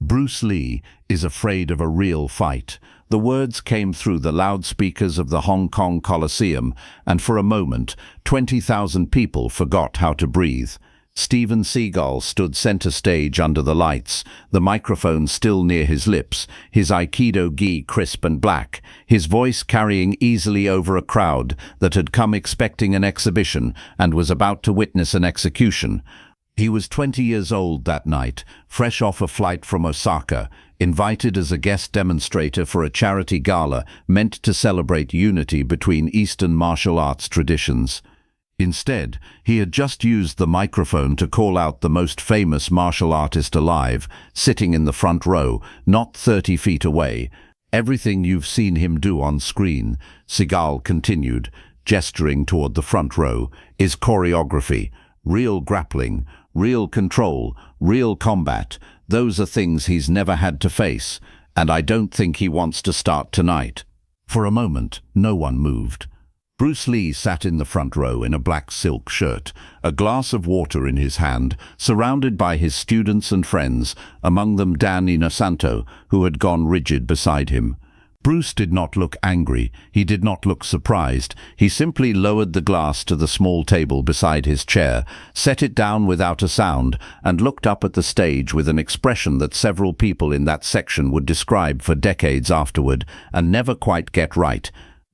Bruce Lee is afraid of a real fight. The words came through the loudspeakers of the Hong Kong Coliseum, and for a moment, 20,000 people forgot how to breathe. Steven Seagal stood center stage under the lights, the microphone still near his lips, his Aikido gi crisp and black, his voice carrying easily over a crowd that had come expecting an exhibition and was about to witness an execution. He was 20 years old that night, fresh off a flight from Osaka, invited as a guest demonstrator for a charity gala meant to celebrate unity between Eastern martial arts traditions. Instead, he had just used the microphone to call out the most famous martial artist alive, sitting in the front row, not 30 feet away. "Everything you've seen him do on screen," Seagal continued, gesturing toward the front row, "is choreography. Real grappling, real control, real combat. Those are things he's never had to face, and I don't think he wants to start tonight." For a moment, no one moved. Bruce Lee sat in the front row in a black silk shirt, a glass of water in his hand, surrounded by his students and friends, among them Dan Inosanto, who had gone rigid beside him. Bruce did not look angry, he did not look surprised, he simply lowered the glass to the small table beside his chair, set it down without a sound, and looked up at the stage with an expression that several people in that section would describe for decades afterward, and never quite get right.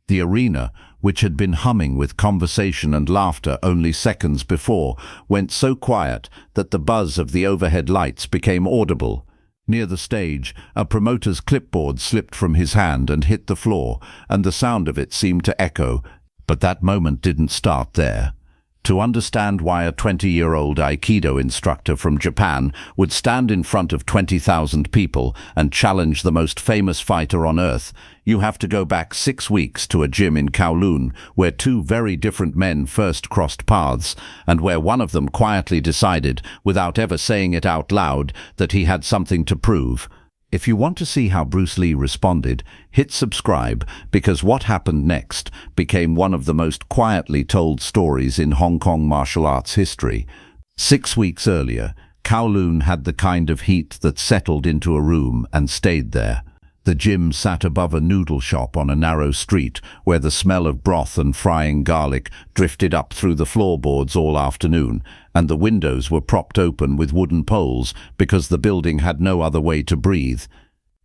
The arena, which had been humming with conversation and laughter only seconds before, went so quiet that the buzz of the overhead lights became audible. Near the stage, a promoter's clipboard slipped from his hand and hit the floor, and the sound of it seemed to echo. But that moment didn't start there. To understand why a 20-year-old Aikido instructor from Japan would stand in front of 20,000 people and challenge the most famous fighter on earth, you have to go back 6 weeks to a gym in Kowloon, where two very different men first crossed paths, and where one of them quietly decided, without ever saying it out loud, that he had something to prove. If you want to see how Bruce Lee responded, hit subscribe, because what happened next became one of the most quietly told stories in Hong Kong martial arts history. 6 weeks earlier, Kowloon had the kind of heat that settled into a room and stayed there. The gym sat above a noodle shop on a narrow street where the smell of broth and frying garlic drifted up through the floorboards all afternoon, and the windows were propped open with wooden poles because the building had no other way to breathe.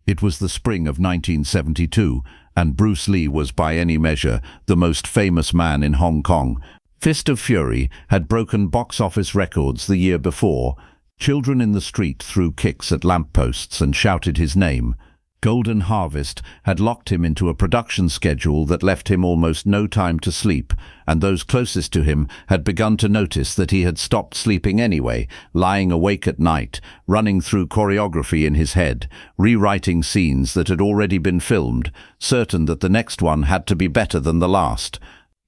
It was the spring of 1972, and Bruce Lee was by any measure the most famous man in Hong Kong. Fist of Fury had broken box office records the year before. Children in the street threw kicks at lampposts and shouted his name. Golden Harvest had locked him into a production schedule that left him almost no time to sleep, and those closest to him had begun to notice that he had stopped sleeping anyway, lying awake at night, running through choreography in his head, rewriting scenes that had already been filmed, certain that the next one had to be better than the last.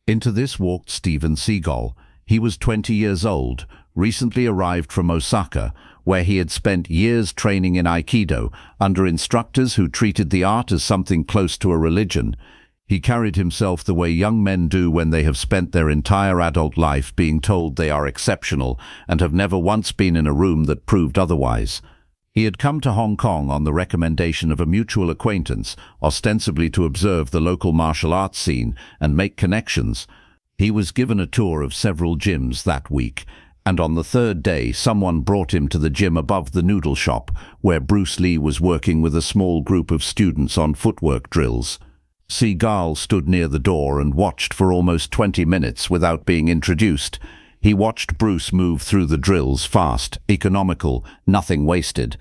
Into this walked Steven Seagal. He was 20 years old, recently arrived from Osaka, where he had spent years training in Aikido under instructors who treated the art as something close to a religion. He carried himself the way young men do when they have spent their entire adult life being told they are exceptional and have never once been in a room that proved otherwise. He had come to Hong Kong on the recommendation of a mutual acquaintance, ostensibly to observe the local martial arts scene and make connections. He was given a tour of several gyms that week, and on the third day someone brought him to the gym above the noodle shop, where Bruce Lee was working with a small group of students on footwork drills. Seagal stood near the door and watched for almost 20 minutes without being introduced. He watched Bruce move through the drills fast, economical, nothing wasted.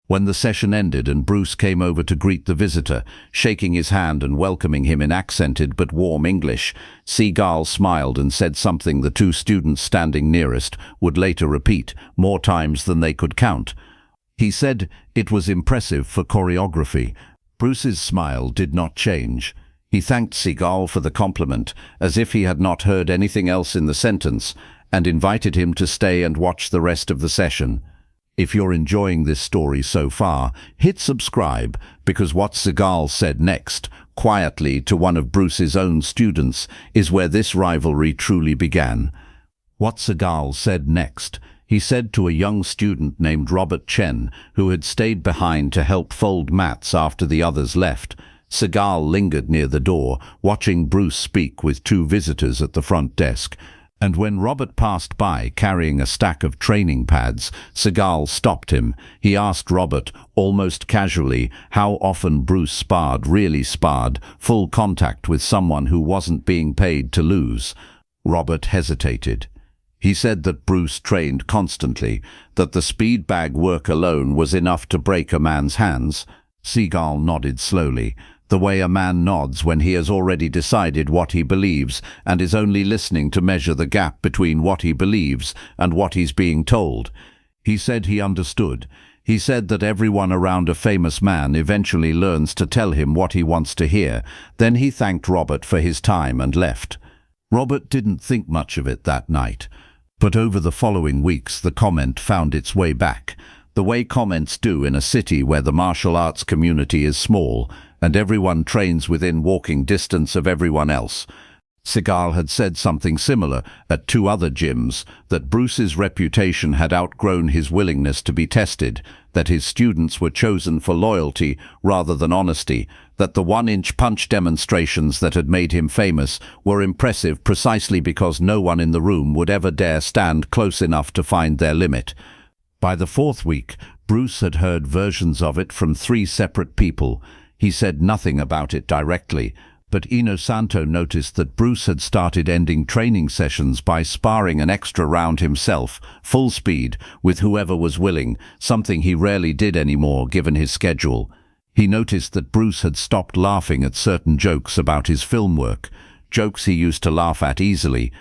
When the session ended and Bruce came over to greet the visitor, shaking his hand and welcoming him in accented but warm English, Seagal smiled and said something the two students standing nearest would later repeat, more times than they could count. He said it was impressive for choreography. Bruce's smile did not change. He thanked Seagal for the compliment, as if he had not heard anything else in the sentence, and invited him to stay and watch the rest of the session. If you're enjoying this story so far, hit subscribe, because what Seagal said next, quietly to one of Bruce's own students, is where this rivalry truly began. What Seagal said next he said to a young student named Robert Chen, who had stayed behind to help fold mats after the others left. Seagal lingered near the door, watching Bruce speak with two visitors at the front desk. And when Robert passed by carrying a stack of training pads, Seagal stopped him. He asked Robert, almost casually, how often Bruce really sparred, full contact with someone who wasn't being paid to lose. Robert hesitated. He said that Bruce trained constantly, that the speed bag work alone was enough to break a man's hands. Seagal nodded slowly, the way a man nods when he has already decided what he believes and is only listening to measure the gap between what he believes and what he's being told. He said he understood. He said that everyone around a famous man eventually learns to tell him what he wants to hear. Then he thanked Robert for his time and left. Robert didn't think much of it that night. But over the following weeks, the comment found its way back, the way comments do in a city where the martial arts community is small and everyone trains within walking distance of everyone else. Seagal had said something similar at two other gyms, that Bruce's reputation had outgrown his willingness to be tested, that his students were chosen for loyalty rather than honesty, that the one-inch punch demonstrations that had made him famous were impressive precisely because no one in the room would ever dare stand close enough to find their limit. By the fourth week, Bruce had heard versions of it from 3 separate people. He said nothing about it directly, but Inosanto noticed that Bruce had started ending training sessions by sparring an extra round himself, full speed, with whoever was willing, something he rarely did anymore given his schedule. He noticed that Bruce had stopped laughing at certain jokes about his film work, jokes he used to laugh at easily.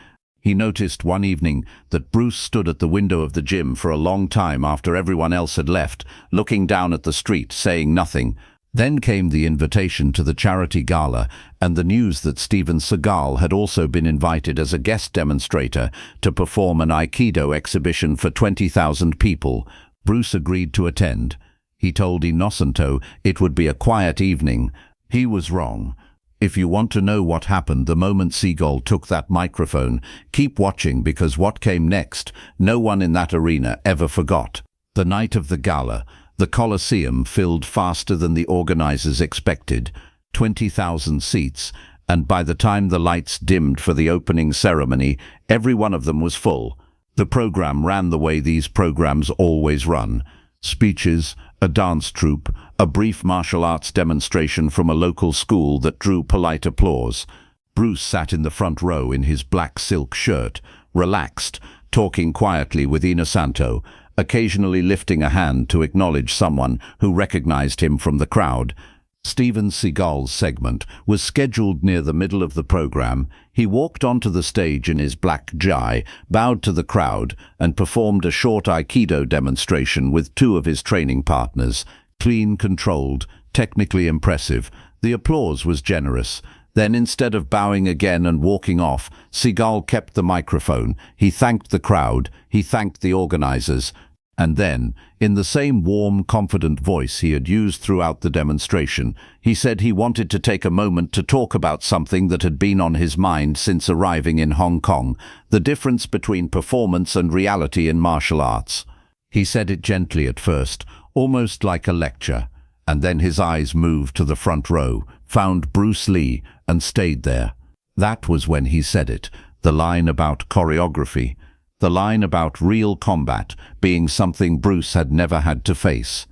He noticed one evening that Bruce stood at the window of the gym for a long time after everyone else had left, looking down at the street, saying nothing. Then came the invitation to the charity gala and the news that Steven Seagal had also been invited as a guest demonstrator to perform an Aikido exhibition for 20,000 people. Bruce agreed to attend. He told Inosanto it would be a quiet evening. He was wrong. If you want to know what happened the moment Seagal took that microphone, keep watching, because what came next, no one in that arena ever forgot. The night of the gala, the Colosseum filled faster than the organizers expected, 20,000 seats, and by the time the lights dimmed for the opening ceremony, every one of them was full. The program ran the way these programs always run. Speeches, a dance troupe, a brief martial arts demonstration from a local school that drew polite applause. Bruce sat in the front row in his black silk shirt, relaxed, talking quietly with Inosanto, occasionally lifting a hand to acknowledge someone who recognized him from the crowd. Steven Seagal's segment was scheduled near the middle of the program. He walked onto the stage in his black jai, bowed to the crowd, and performed a short Aikido demonstration with 2 of his training partners. Clean, controlled, technically impressive. The applause was generous. Then, instead of bowing again and walking off, Seagal kept the microphone. He thanked the crowd. He thanked the organizers. And then, in the same warm, confident voice he had used throughout the demonstration, he said he wanted to take a moment to talk about something that had been on his mind since arriving in Hong Kong, the difference between performance and reality in martial arts. He said it gently at first, almost like a lecture, and then his eyes moved to the front row, found Bruce Lee, and stayed there. That was when he said it, the line about choreography. The line about real combat being something Bruce had never had to face.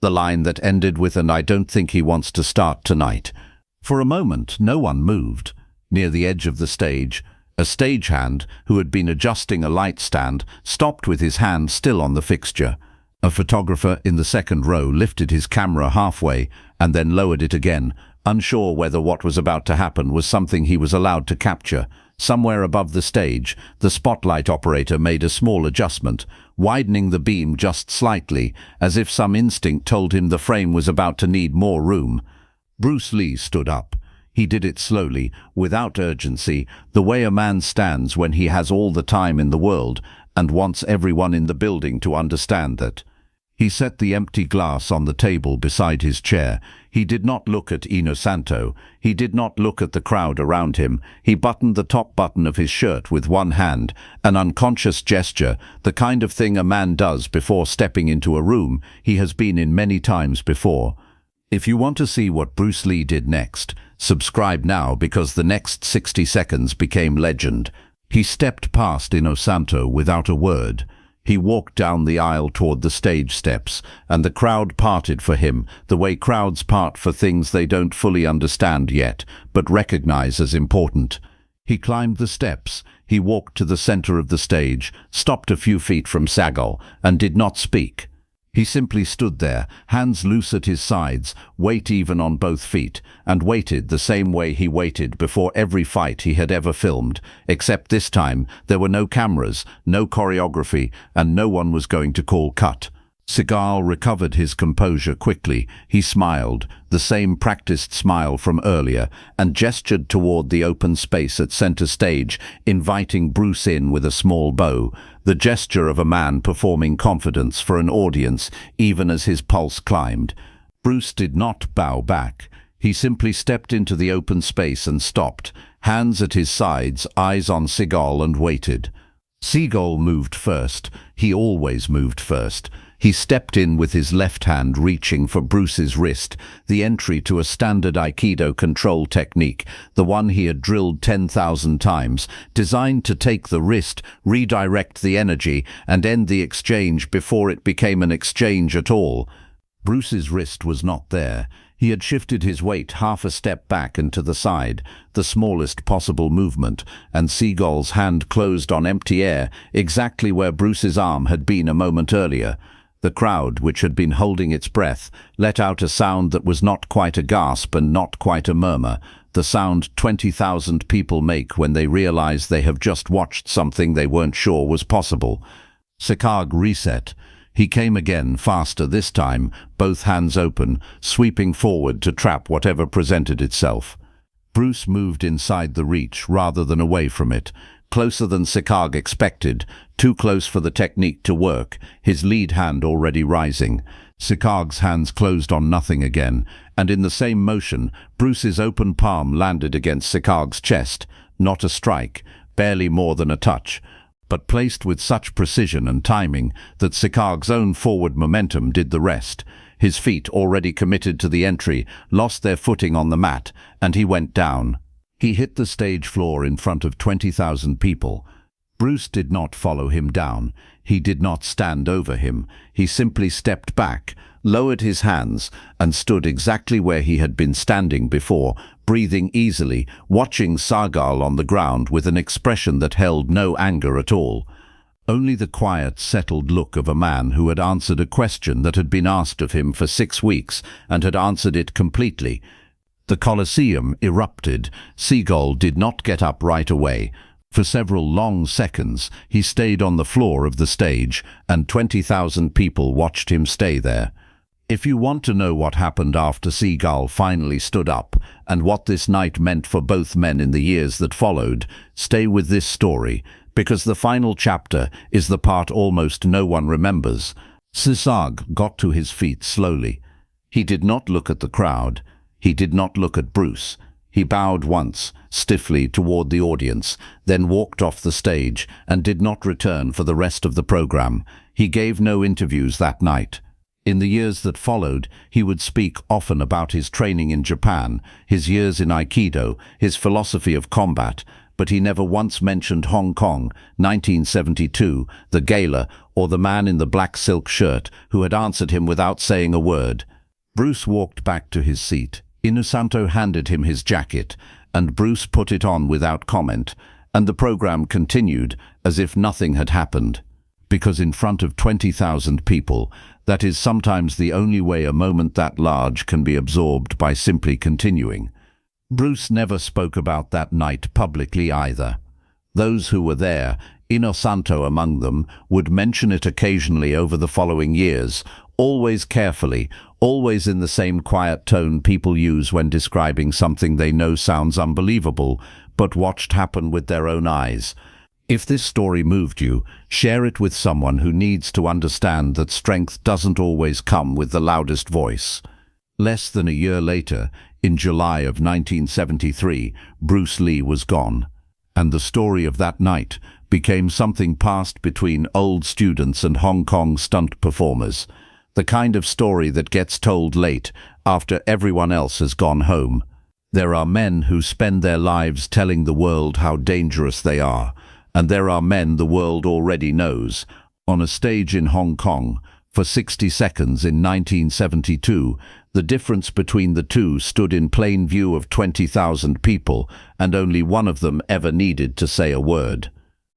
The line that ended with "and I don't think he wants to start tonight." For a moment, no one moved. Near the edge of the stage, a stagehand who had been adjusting a light stand stopped with his hand still on the fixture. A photographer in the second row lifted his camera halfway and then lowered it again, unsure whether what was about to happen was something he was allowed to capture. Somewhere above the stage, the spotlight operator made a small adjustment, widening the beam just slightly, as if some instinct told him the frame was about to need more room. Bruce Lee stood up. He did it slowly, without urgency, the way a man stands when he has all the time in the world and wants everyone in the building to understand that. He set the empty glass on the table beside his chair. He did not look at Inosanto. He did not look at the crowd around him. He buttoned the top button of his shirt with one hand, an unconscious gesture, the kind of thing a man does before stepping into a room he has been in many times before. If you want to see what Bruce Lee did next, subscribe now, because the next 60 seconds became legend. He stepped past Inosanto without a word. He walked down the aisle toward the stage steps, and the crowd parted for him, the way crowds part for things they don't fully understand yet, but recognize as important. He climbed the steps. He walked to the center of the stage, stopped a few feet from Seagal, and did not speak. He simply stood there, hands loose at his sides, weight even on both feet, and waited the same way he waited before every fight he had ever filmed, except this time there were no cameras, no choreography, and no one was going to call cut. Seagal recovered his composure quickly. He smiled, the same practiced smile from earlier, and gestured toward the open space at center stage, inviting Bruce in with a small bow, the gesture of a man performing confidence for an audience even as his pulse climbed. Bruce did not bow back. He simply stepped into the open space and stopped, hands at his sides, eyes on Seagal, and waited. Seagal moved first. He always moved first. He stepped in with his left hand reaching for Bruce's wrist, the entry to a standard Aikido control technique, the one he had drilled 10,000 times, designed to take the wrist, redirect the energy, and end the exchange before it became an exchange at all. Bruce's wrist was not there. He had shifted his weight half a step back and to the side, the smallest possible movement, and Seagal's hand closed on empty air, exactly where Bruce's arm had been a moment earlier. The crowd, which had been holding its breath, let out a sound that was not quite a gasp and not quite a murmur, the sound 20,000 people make when they realize they have just watched something they weren't sure was possible. Seagal reset. He came again, faster this time, both hands open, sweeping forward to trap whatever presented itself. Bruce moved inside the reach rather than away from it, closer than Seagal expected, too close for the technique to work, his lead hand already rising. Seagal's hands closed on nothing again, and in the same motion, Bruce's open palm landed against Seagal's chest, not a strike, barely more than a touch, but placed with such precision and timing that Seagal's own forward momentum did the rest. His feet, already committed to the entry, lost their footing on the mat, and he went down. He hit the stage floor in front of 20,000 people. Bruce did not follow him down. He did not stand over him. He simply stepped back, lowered his hands, and stood exactly where he had been standing before, breathing easily, watching Seagal on the ground with an expression that held no anger at all. Only the quiet, settled look of a man who had answered a question that had been asked of him for 6 weeks and had answered it completely. The Colosseum erupted. Seagal did not get up right away. For several long seconds, he stayed on the floor of the stage, and 20,000 people watched him stay there. If you want to know what happened after Seagal finally stood up, and what this night meant for both men in the years that followed, stay with this story, because the final chapter is the part almost no one remembers. Seagal got to his feet slowly. He did not look at the crowd. He did not look at Bruce. He bowed once, stiffly, toward the audience, then walked off the stage and did not return for the rest of the program. He gave no interviews that night. In the years that followed, he would speak often about his training in Japan, his years in Aikido, his philosophy of combat, but he never once mentioned Hong Kong, 1972, the gala, or the man in the black silk shirt who had answered him without saying a word. Bruce walked back to his seat. Inosanto handed him his jacket, and Bruce put it on without comment, and the program continued as if nothing had happened. Because in front of 20,000 people, that is sometimes the only way a moment that large can be absorbed by simply continuing. Bruce never spoke about that night publicly either. Those who were there, Inosanto among them, would mention it occasionally over the following years, always carefully, always in the same quiet tone people use when describing something they know sounds unbelievable, but watched happen with their own eyes. If this story moved you, share it with someone who needs to understand that strength doesn't always come with the loudest voice. Less than a year later, in July of 1973, Bruce Lee was gone. And the story of that night became something passed between old students and Hong Kong stunt performers. The kind of story that gets told late, after everyone else has gone home. There are men who spend their lives telling the world how dangerous they are, and there are men the world already knows. On a stage in Hong Kong, for 60 seconds in 1972, the difference between the two stood in plain view of 20,000 people, and only one of them ever needed to say a word.